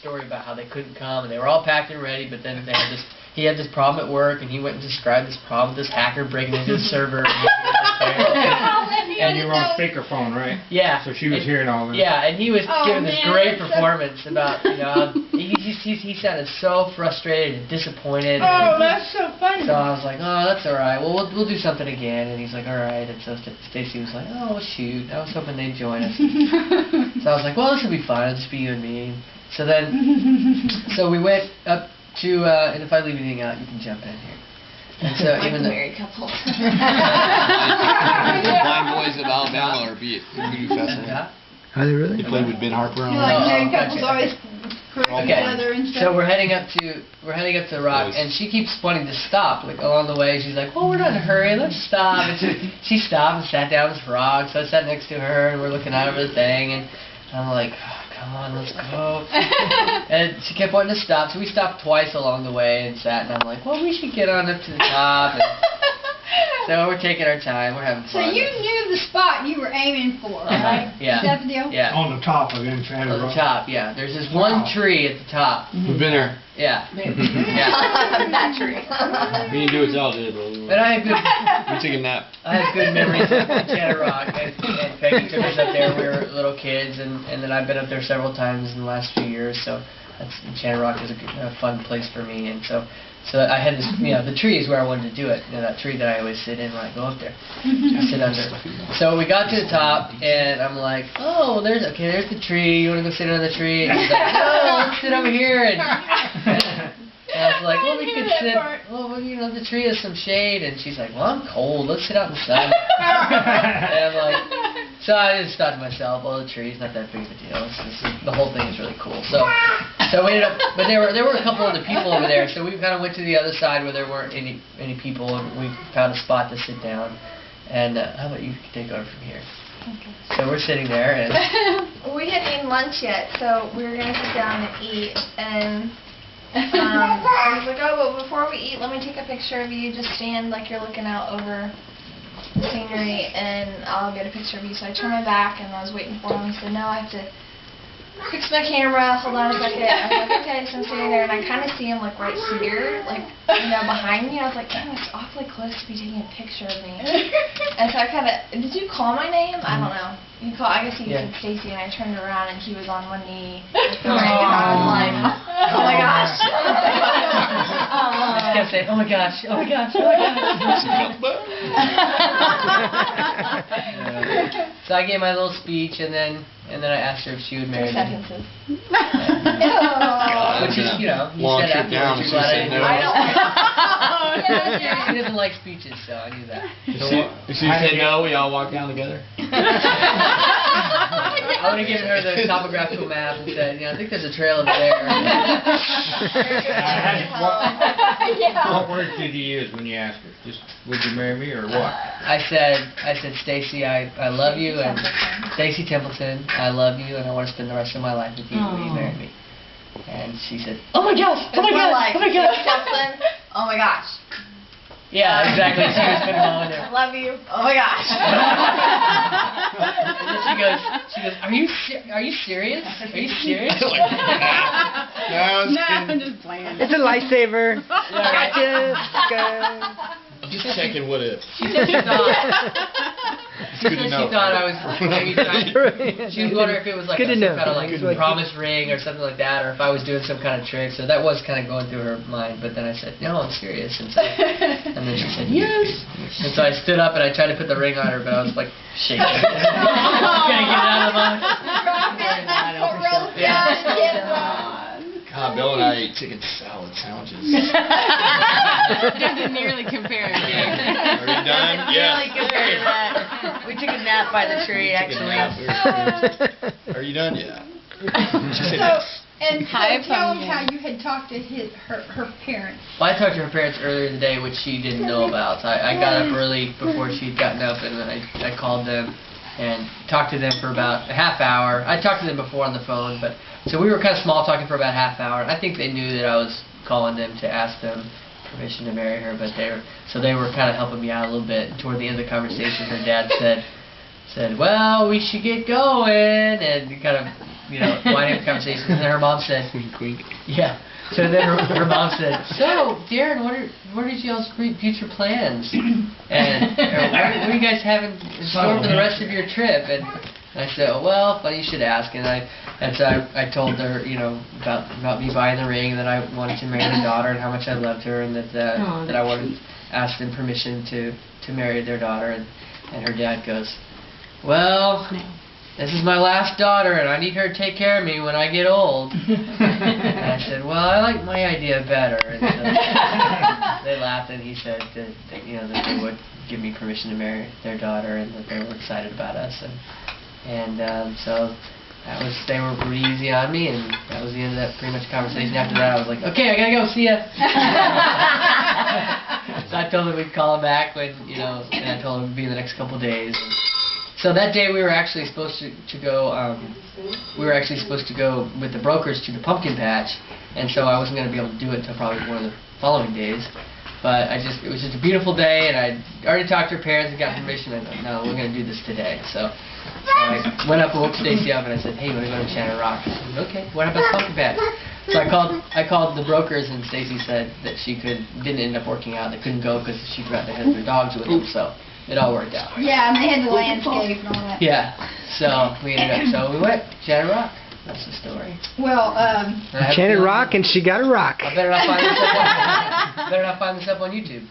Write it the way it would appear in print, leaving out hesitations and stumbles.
story about how they couldn't come, and they were all packed and ready, but then he had this problem at work, and he went and described this problem with this hacker breaking into his server. And you were on speakerphone, right? Yeah. So she was hearing all this. Yeah, and he was giving this great performance about, how he sounded so frustrated and disappointed. Oh, that's so funny. So I was like, oh, that's all right. Well, we'll do something again. And he's like, all right. And so Staci was like, oh, shoot. I was hoping they'd join us. So I was like, well, this will be fun. It'll just be you and me. So then, so we went up to, and if I leave anything out, you can jump in here. And so like even the though married couple. Blind Boys of Alabama or be it Voodoo Festival. Are they really? They played with Ben Harper on You like married gotcha. couples always correct each other and stuff. So we're heading up to the rock, and she keeps wanting to stop. Like along the way, she's like, "Well, we're not in a hurry. Let's stop." And she stopped and sat down on this rock. So I sat next to her, and we're looking out over the thing, and I'm like, oh, "Come on, let's go." And she kept wanting to stop, so we stopped twice along the way and sat. And I'm like, "Well, we should get on up to the top." And so we're taking our time. We're having fun. So you knew the spot you were aiming for, right? Yeah. Is that the deal? Yeah. On the top of Enchanted Rock. On the top, yeah. There's this one tree at the top. We've been there. Yeah. Yeah. That tree. We didn't do what y'all did, but But I had good. we took a nap. I have good memories of Enchanted Rock, and Peggy took us up there when we were little kids, and then I've been up there several times in the last few years, so Enchanted Rock is a fun place for me, and so I had this, the tree is where I wanted to do it, that tree that I always sit in when I go up there, I sit under. So we got to the top, and I'm like, oh, there's the tree, you want to go sit on the tree? And he's like, no, let's sit over here, and I was like, well, we could sit, the tree has some shade, and she's like, well, I'm cold, let's sit out in the sun. And I'm like, so I just thought to myself, well, the tree's not that big of a deal, the whole thing is really cool. So we ended up, but there were a couple other people over there, so we kind of went to the other side where there weren't any people, and we found a spot to sit down. And how about you take over from here? Okay. So we're sitting there, and We hadn't eaten lunch yet, so we were going to sit down and eat, and I was like, oh, but before we eat, let me take a picture of you. Just stand like you're looking out over the scenery, and I'll get a picture of you. So I turned my back, and I was waiting for him. He said, no, I have to fix my camera. Hold on a second. I was like, okay. So I'm sitting there, and I kind of see him like right here, like behind me. I was like, damn, it's awfully close to be taking a picture of me. And so I kind of, did you call my name? I don't know. I guess you said Staci, and I turned around, and he was on one knee with the ring, and I was like, oh my gosh. I just kept saying, oh my gosh, oh my gosh, oh my gosh. So I gave my little speech, and then I asked her if she would marry me. Sentences. Which is, you long said trip down, afterwards, she you're glad I said didn't no. do it. I don't She doesn't like speeches, so I knew that. She said no, we all walked down together. I would have given her the topographical map and said, I think there's a trail over there. What words did you use when you asked her? Just, would you marry me, or what? I said, Staci, I love you, and Staci Templeton, I love you, and I want to spend the rest of my life with you. Will you marry me? And she said, oh my gosh, oh my gosh, oh my gosh. Templeton, oh my gosh. Yeah, exactly. She was putting them on there. I love you. Oh my gosh. And then she goes, are you serious? Are you serious? No, I'm just playing. It's a lifesaver. Yeah, Gotcha. just checking what if. She said she thought. She Good to said know. she thought I was maybe trying. She was wondering if it was like some kind of like promise ring or something like that, or if I was doing some kind of trick. So that was kind of going through her mind. But then I said, no, I'm serious. And then she said, yes. And so I stood up and I tried to put the ring on her, but I was like shaking. I was gonna get it out of the box. God, Bill and I ate chicken salad sandwiches. Doesn't nearly compare. Are you done? Yeah. We took a nap by the tree, actually. Are you done? Yeah. She said So, yes. and tell them how you had talked to her parents. Well, I talked to her parents earlier in the day, which she didn't know about. So I got up early before she'd gotten up, and then I called them and talked to them for about a half hour. I talked to them before on the phone, but so we were kind of small talking for about a half hour. I think they knew that I was calling them to ask them permission to marry her, but they were kind of helping me out a little bit. Toward the end of the conversation, her dad said, well, we should get going, and kind of winding up the conversation. And then her mom said, yeah. So then her mom said, so, Darin, what are y'all's future plans? And what are you guys having in store for the rest of your trip? And I said, oh, well, funny you should ask. And so I told her, about me buying the ring, and that I wanted to marry their daughter, and how much I loved her, and that I wanted asked them permission to marry their daughter. And her dad goes, well, this is my last daughter, and I need her to take care of me when I get old. And I said, well, I like my idea better. And so they laughed, and he said that they would give me permission to marry their daughter, and that they were excited about us. And so they were pretty easy on me, and that was the end of that pretty much conversation. After that, I was like, okay, I gotta go, see ya. So I told him we'd call him back when, and I told him it'd be in the next couple days. So that day we were actually supposed to go. We were actually supposed to go with the brokers to the pumpkin patch, and so I wasn't going to be able to do it until probably one of the following days. But it was just a beautiful day, and I already talked to her parents and got permission. I thought, no, we're going to do this today. So I went up and woke Staci up, and I said, hey, you want to go to Enchanted Rock? She said, okay. What about pumpkin patch? So I called the brokers, and Staci said that she didn't end up working out. They couldn't go because she forgot they had their dogs with them. So it all worked out. Yeah, and they had the landscape and all that. Yeah. So we went Enchanted Rock. That's the story. Well, Enchanted Rock, and she got a rock. I better not find this up on YouTube.